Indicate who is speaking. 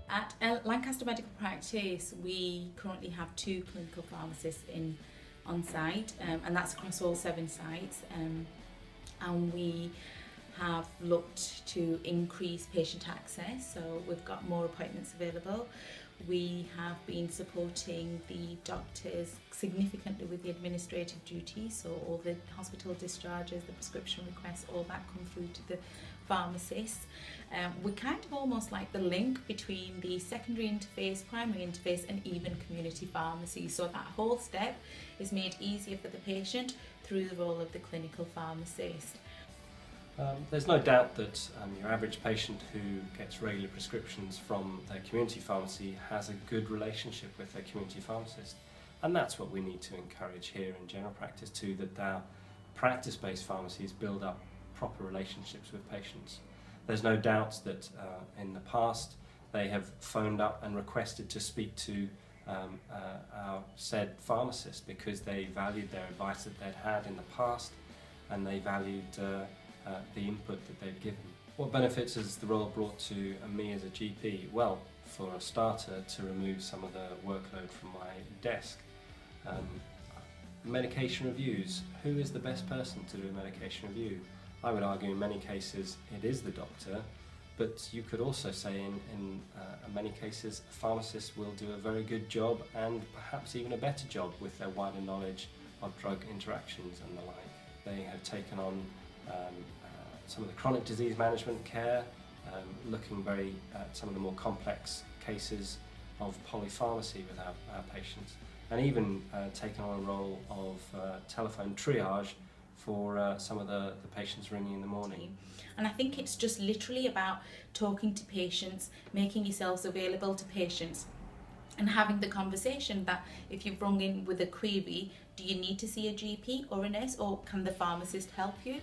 Speaker 1: At Lancaster Medical Practice, we currently have 2 clinical pharmacists on site, and that's across all 7 sites. And we have looked to increase patient access, so we've got more appointments available. We have been supporting the doctors significantly with the administrative duties, so all the hospital discharges, the prescription requests, all that come through to the pharmacists. We're kind of almost like the link between the secondary interface, primary interface and even community pharmacy, so that whole step is made easier for the patient through the role of the clinical pharmacist.
Speaker 2: There's no doubt that your average patient who gets regular prescriptions from their community pharmacy has a good relationship with their community pharmacist, and that's what we need to encourage here in general practice too, that our practice-based pharmacies build up proper relationships with patients. There's no doubt that in the past they have phoned up and requested to speak to our said pharmacist because they valued their advice that they'd had in the past, and they valued the input that they've given. What benefits has the role brought to me as a GP? Well, for a starter, to remove some of the workload from my desk. Medication reviews. Who is the best person to do a medication review? I would argue in many cases it is the doctor, but you could also say in many cases a pharmacist will do a very good job, and perhaps even a better job with their wider knowledge of drug interactions and the like. They have taken on some of the chronic disease management care, looking very at some of the more complex cases of polypharmacy with our patients, and even taken on a role of telephone triage for some of the patients ringing in the morning.
Speaker 1: And I think it's just literally about talking to patients, making yourselves available to patients, and having the conversation that if you've rung in with a query, do you need to see a GP or a nurse, or can the pharmacist help you?